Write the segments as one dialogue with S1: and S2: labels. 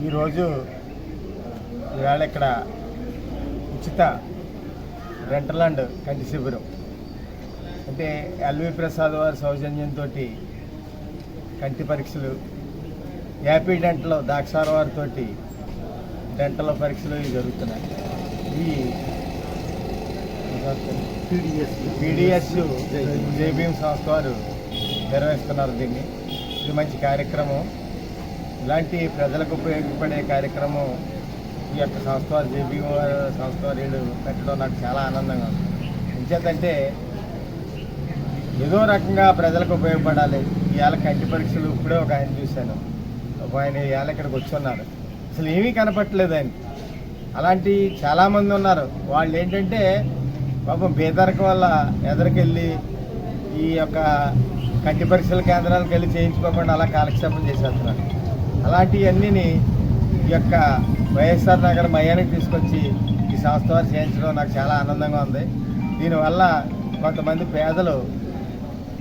S1: ఈరోజు ఇవాళ ఇక్కడ ఉచిత డెంటల్ అండ్ కంటి శిబిరం అంటే ఎల్వి ప్రసాద్ వారి సౌజన్యంతో కంటి పరీక్షలు, యాపీ డెంటల్ దాక్షార వారితో డెంటల్ పరీక్షలు జరుగుతున్నాయి. ఈ పీడిఎస్ జేబీఎం సంస్థ వారు నిర్వహిస్తున్నారు. దీన్ని ఇది మంచి కార్యక్రమం. ఇలాంటి ప్రజలకు ఉపయోగపడే కార్యక్రమం ఈ యొక్క సంస్థ వారు జేబీఎం సంస్థ వారు వీళ్ళు పెట్టడం నాకు చాలా ఆనందంగా ఉంది. ఎందుకంటే ఏదో రకంగా ప్రజలకు ఉపయోగపడాలి. ఇవాళ కంటి పరీక్షలు ఇప్పుడే ఒక ఆయన చూశాను, ఒక ఆయన ఇవాళ ఇక్కడికి వచ్చి ఉన్నారు, అసలు ఏమీ కనపట్టలేదు ఆయన. అలాంటి చాలామంది ఉన్నారు. వాళ్ళు ఏంటంటే పాపం బేదరిక వల్ల ఎదరికెళ్ళి ఈ యొక్క కంటి పరీక్షల కేంద్రాలకు వెళ్ళి చేయించుకోకుండా అలా కాలక్షేపం చేసేస్తున్నారు. అలాంటివన్నీ ఈ యొక్క వైఎస్ఆర్ నగర్ మయానికి తీసుకొచ్చి ఈ సంస్థ వారు చేయించడం నాకు చాలా ఆనందంగా ఉంది. దీనివల్ల కొంతమంది పేదలు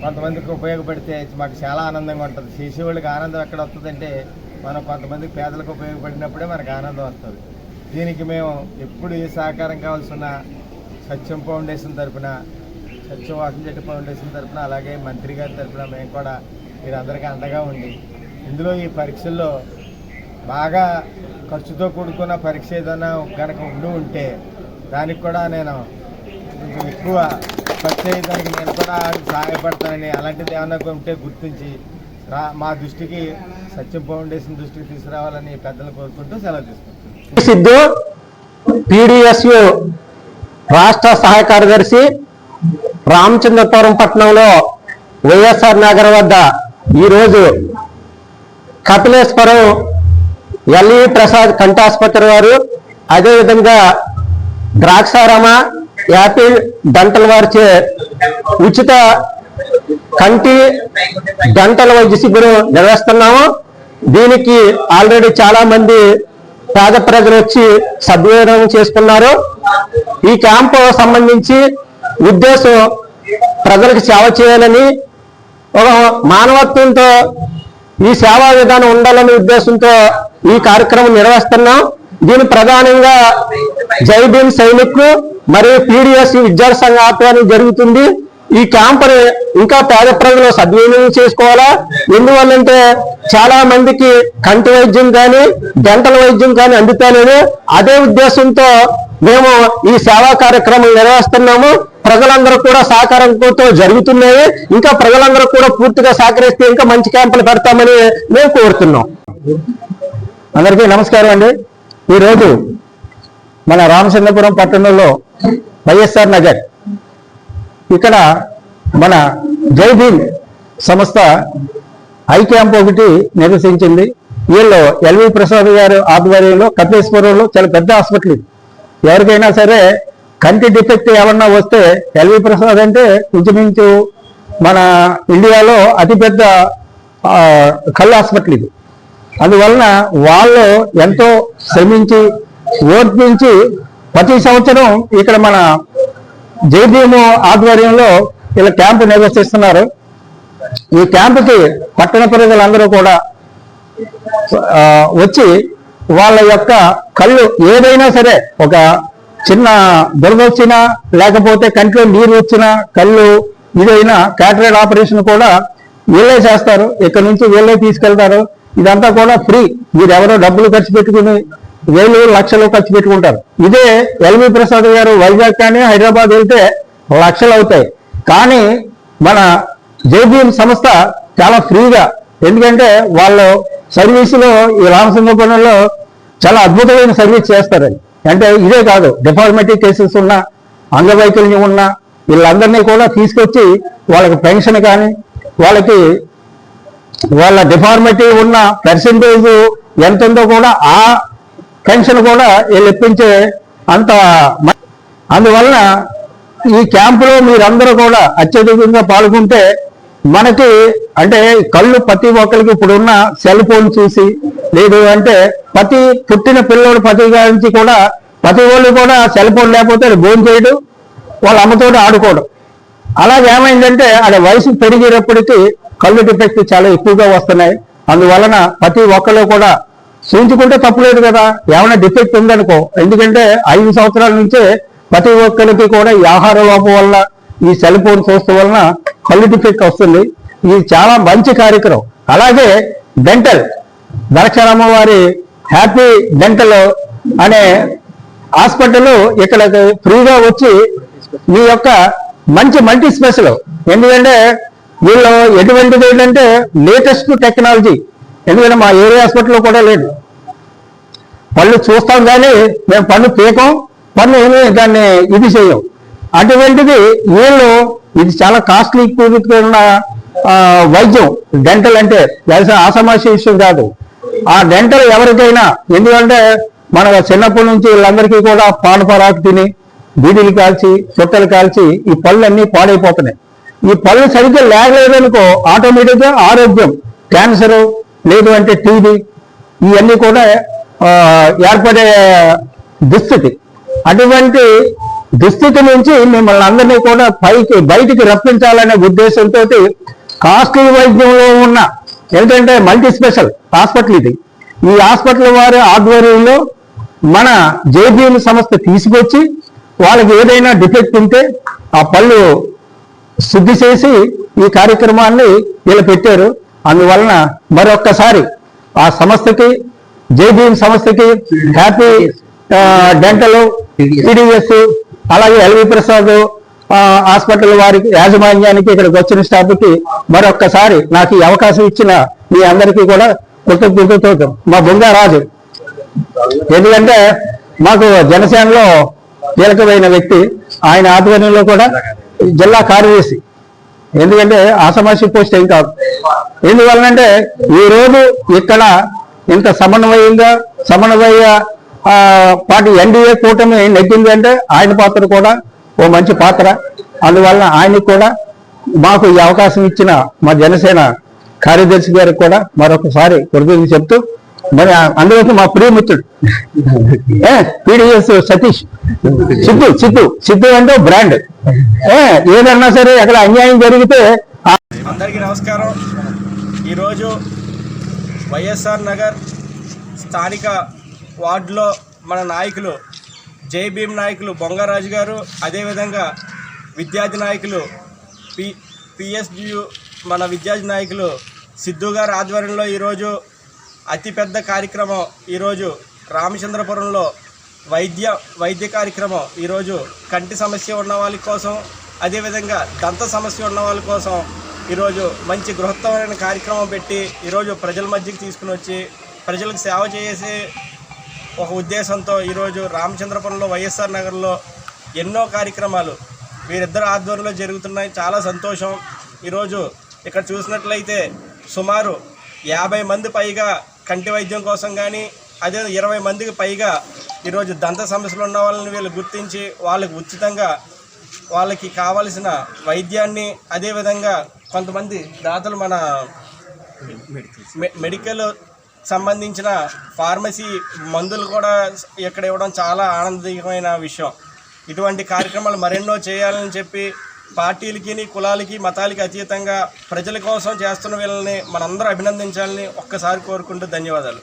S1: కొంతమందికి ఉపయోగపడితే మాకు చాలా ఆనందంగా ఉంటుంది. చేసేవాళ్ళకి ఆనందం ఎక్కడ వస్తుందంటే మనం కొంతమందికి పేదలకు ఉపయోగపడినప్పుడే మనకు ఆనందం వస్తుంది. దీనికి మేము ఎప్పుడు ఏ సహకారం కావాల్సిన సత్యం ఫౌండేషన్ తరఫున, సత్యం వాసంచెట్టి ఫౌండేషన్ తరఫున, అలాగే మంత్రి గారి తరఫున మేము కూడా మీరందరికీ అండగా ఉండి ఇందులో ఈ పరీక్షల్లో బాగా ఖర్చుతో కూడుకున్న పరీక్ష ఏదైనా కనుక ఉంటే దానికి కూడా నేను కొంచెం ఎక్కువ ఖర్చు అయ్యేదానికి నేను కూడా సహాయపడతానని, అలాంటిది ఏమన్నా ఉంటే గుర్తించి మా దృష్టికి సత్యం ఫౌండేషన్ దృష్టికి తీసుకురావాలని పెద్దలు కోరుకుంటూ సెలవు తీసుకుంటాను.
S2: సిద్ధు పీడిఎస్యు రాష్ట్ర సహాయ కార్యదర్శి, రామచంద్రపురం పట్టణంలో వైఎస్ఆర్ నగర్ వద్ద ఈరోజు కపిలేశ్వరం ఎల్వి ప్రసాద్ కంటాసుపత్రి వారు, అదేవిధంగా ద్రాక్షారామ యాపిల్ డెంటల్ వారిచే ఉచిత కంటి డెంటల్ వైద్య శిబిరం నిర్వహిస్తున్నాము. దీనికి ఆల్రెడీ చాలా మంది పేద ప్రజలు వచ్చి సద్వినియోగం చేసుకున్నారు. ఈ క్యాంపు సంబంధించి ఉద్దేశం ప్రజలకు సేవ చేయాలని, ఒక మానవత్వంతో ఈ సేవా విధానం ఉండాలనే ఉద్దేశంతో ఈ కార్యక్రమం నిర్వహిస్తున్నాం. దీని ప్రధానంగా జై భీమ్ సైనికులు మరియు పీడిఎస్ విద్యార్థి సంఘ ఆధ్వర్యంలో జరుగుతుంది. ఈ క్యాంపుని ఇంకా పేద ప్రజలు సద్వినియోగం చేసుకోవాలా. ఎందువల్లంటే చాలా మందికి కంటి వైద్యం కానీ డెంటల్ వైద్యం కానీ అందుతానని అదే ఉద్దేశంతో మేము ఈ సేవా కార్యక్రమం నిర్వహిస్తున్నాము. ప్రజలందరూ కూడా సహకారంతో జరుగుతున్నాయి. ఇంకా ప్రజలందరూ కూడా పూర్తిగా సహకరిస్తే ఇంకా మంచి క్యాంపులు పెడతామని మేము కోరుతున్నాం. అందరికీ నమస్కారం అండి. ఈరోజు మన రామచంద్రపురం పట్టణంలో వైఎస్ఆర్ నగర్ ఇక్కడ మన జై భీమ్ సంస్థ ఐ క్యాంప్ ఒకటి నిర్వహించింది. వీళ్ళు ఎల్వి ప్రసాద్ గారు ఆధ్వర్యంలో కపిలేశ్వరంలో చాలా పెద్ద హాస్పిటల్. ఎవరికైనా సరే కంటి డిఫెక్ట్ ఏమన్నా వస్తే ఎల్వి ప్రసాద్ అంటే ఇంచుమించు మన ఇండియాలో అతిపెద్ద కళ్ళు హాస్పిటల్ ఇది. అందువలన వాళ్ళు ఎంతో శ్రమించి ఓర్పించి ప్రతి సంవత్సరం ఇక్కడ మన జై భీమ్ ఆధ్వర్యంలో ఇలా క్యాంపు నిర్వహిస్తున్నారు. ఈ క్యాంపుకి పట్టణ ప్రజలందరూ కూడా వచ్చి వాళ్ళ యొక్క కళ్ళు ఏదైనా సరే, ఒక చిన్న దురద వచ్చినా లేకపోతే కంటిలో నీరు వచ్చినా, కళ్ళు ఇదైనా క్యాటరాక్ట్ ఆపరేషన్ కూడా వీళ్ళే చేస్తారు. ఇక్కడ నుంచి వీళ్ళే తీసుకెళ్తారు. ఇదంతా కూడా ఫ్రీ. మీరు ఎవరో డబ్బులు ఖర్చు పెట్టుకుని వేలు లక్షలు ఖర్చు పెట్టుకుంటారు. ఇదే ఎల్వి ప్రసాద్ గారు వైజాగ్ కానీ హైదరాబాద్ వెళ్తే లక్షలు అవుతాయి. కానీ మన జై భీమ్ సంస్థ చాలా ఫ్రీగా, ఎందుకంటే వాళ్ళు సర్వీసులో ఈ రామచంద్రపురంలో చాలా అద్భుతమైన సర్వీస్ చేస్తారని. అంటే ఇదే కాదు, డిఫార్మిటీ కేసెస్ ఉన్న, అంగవైకల్యం ఉన్న వీళ్ళందరినీ కూడా తీసుకొచ్చి వాళ్ళకి పెన్షన్ కానీ, వాళ్ళకి వాళ్ళ డిఫార్మిటీ ఉన్న పర్సెంటేజ్ ఎంత ఉందో కూడా ఆ పెన్షన్ కూడా వీళ్ళు ఇప్పించే అంత. అందువలన ఈ క్యాంపులో మీరందరూ కూడా అత్యధికంగా పాల్గొంటే మనకి అంటే కళ్ళు ప్రతి ఒక్కరికి ఇప్పుడున్న సెల్ ఫోన్ చూసి, లేదు అంటే ప్రతి పుట్టిన పిల్లలు ప్రతి నుంచి కూడా ప్రతి వాళ్ళు కూడా సెల్ ఫోన్ లేకపోతే భోజనం చేయడం, వాళ్ళ అమ్మతోటి ఆడుకోవడం. అలాగే ఏమైందంటే అది వయసు పెరిగేటప్పటికీ కళ్ళు డిఫెక్ట్ చాలా ఎక్కువగా వస్తున్నాయి. అందువలన ప్రతి ఒక్కరు కూడా చూయించుకుంటే తప్పులేదు కదా, ఏమైనా డిఫెక్ట్ ఉందనుకో. ఎందుకంటే 5 సంవత్సరాల నుంచే ప్రతి ఒక్కరికి కూడా ఈ ఆహార లోపం వల్ల, ఈ సెల్ ఫోన్ చూస్తూ వలన కళ్ళు డిఫెక్ట్ వస్తుంది. ఇది చాలా మంచి కార్యక్రమం. అలాగే డెంటల్ ద్రాక్షారామ వారి హ్యాపీ డెంటల్ అనే హాస్పిటల్ ఇక్కడ ఫ్రీగా వచ్చి మీ యొక్క మంచి మల్టీ స్పెషల్, ఎందుకంటే వీళ్ళు ఎటువంటిది ఏంటంటే లేటెస్ట్ టెక్నాలజీ. ఎందుకంటే మా ఏరియా హాస్పిటల్లో కూడా లేదు. పళ్ళు చూస్తాం కానీ మేము పన్ను పీకం, పన్ను ఏమి దాన్ని ఇది చేయం. అటువంటిది వీళ్ళు ఇది చాలా కాస్ట్లీ కూడుకున్న వైద్యం. డెంటల్ అంటే ఆసమాసి విషయం కాదు. ఆ డెంటల్ ఎవరికైనా, ఎందుకంటే మన చిన్నప్పటి నుంచి వీళ్ళందరికీ కూడా పానపరాకు తిని బీడీలు కాల్చి చుట్టలు కాల్చి ఈ పళ్ళు అన్నీ పాడైపోతున్నాయి. ఈ పళ్ళు సరిగ్గా లేగలేదనుకో ఆటోమేటిక్గా ఆరోగ్యం, క్యాన్సరు లేదు అంటే టీబీ ఇవన్నీ కూడా ఏర్పడే దుస్థితి. అటువంటి దుస్థితి నుంచి మిమ్మల్ని అందరినీ కూడా బయటికి రప్పించాలనే ఉద్దేశంతో కాస్ట్లీ వైద్యంలో ఉన్న, ఎందుకంటే మల్టీ స్పెషల్ హాస్పిటల్ ఇది. ఈ హాస్పిటల్ వారి ఆధ్వర్యంలో మన జేబీఎల్ సంస్థ తీసుకొచ్చి వాళ్ళకి ఏదైనా డిఫెక్ట్ ఉంటే ఆ పళ్ళు శుద్ధి చేసి ఈ కార్యక్రమాన్ని వీళ్ళు పెట్టారు. అందువలన మరొక్కసారి ఆ సంస్థకి, జేబీఎల్ సంస్థకి, హ్యాపీ డెంటల్, టీడీఎస్, అలాగే ఎల్వి ప్రసాద్ హాస్పిటల్ వారికి యాజమాన్యానికి, ఇక్కడికి వచ్చిన స్టాఫ్కి మరొక్కసారి నాకు ఈ అవకాశం ఇచ్చిన మీ అందరికీ కూడా కృతజ్ఞతతో మా బొంగారాజు, ఎందుకంటే మాకు జనసేనలో కీలకమైన వ్యక్తి, ఆయన ఆధ్వర్యంలో కూడా జిల్లా కార్యదర్శి. ఎందుకంటే ఆసమాసి పోస్ట్ ఏం కాదు. ఎందువలనంటే ఈరోజు ఇక్కడ ఇంత సమన్వయ పార్టీ ఎన్డీఏ కూటమి నెగ్గింది అంటే ఆయన పాత్ర కూడా ఓ మంచి పాత్ర. అందువలన ఆయనకు కూడా మాకు ఈ అవకాశం ఇచ్చిన మా జనసేన కార్యదర్శి గారికి కూడా మరొకసారి కృతజ్ఞతలు చెప్తూ, మరి అందులోకి మా ప్రియమిత్రుడు పీడిఎస్ సతీష్, సిద్ధు అంటే బ్రాండ్. ఏదన్నా సరే అక్కడ అన్యాయం జరిగితే.
S3: అందరికీ నమస్కారం. ఈరోజు వైఎస్ఆర్ నగర్ స్థానిక వార్డులో మన నాయకులు జై భీమ్ నాయకులు బొంగరాజు గారు, అదేవిధంగా విద్యార్థి నాయకులు పిఎస్జియు మన విద్యార్థి నాయకులు సిద్ధు గారు ఆధ్వర్యంలో ఈరోజు అతిపెద్ద కార్యక్రమం, ఈరోజు రామచంద్రపురంలో వైద్య కార్యక్రమం. ఈరోజు కంటి సమస్య ఉన్న వాళ్ళ కోసం, అదేవిధంగా దంత సమస్య ఉన్న వాళ్ళ కోసం ఈరోజు మంచి బృహత్తమైన కార్యక్రమం పెట్టి ఈరోజు ప్రజల మధ్యకి తీసుకుని వచ్చి ప్రజలకు సేవ చేసే ఒక ఉద్దేశంతో ఈరోజు రామచంద్రపురంలో వైఎస్ఆర్ నగర్లో ఎన్నో కార్యక్రమాలు వీరిద్దరు ఆధ్వర్యంలో జరుగుతున్నాయి. చాలా సంతోషం. ఈరోజు ఇక్కడ చూసినట్లయితే సుమారు 50 మంది పైగా కంటి వైద్యం కోసం కానీ, అదే 20 మందికి పైగా ఈరోజు దంత సమస్యలు ఉన్న వాళ్ళని వీళ్ళు గుర్తించి వాళ్ళకి ఉచితంగా వాళ్ళకి కావలసిన వైద్యాన్ని, అదేవిధంగా కొంతమంది దాతలు మన మెడికల్ సంబంధించిన ఫార్మసీ మందులు కూడా ఇక్కడ ఇవ్వడం చాలా ఆనందకరమైన విషయం. ఇటువంటి కార్యక్రమాలు మరెన్నో చేయాలని చెప్పి పార్టీలకి, కులాలకి, మతాలకి అతీతంగా ప్రజల కోసం చేస్తున్న వీళ్ళని మనందరూ అభినందించాలని ఒక్కసారి కోరుకుంటూ ధన్యవాదాలు.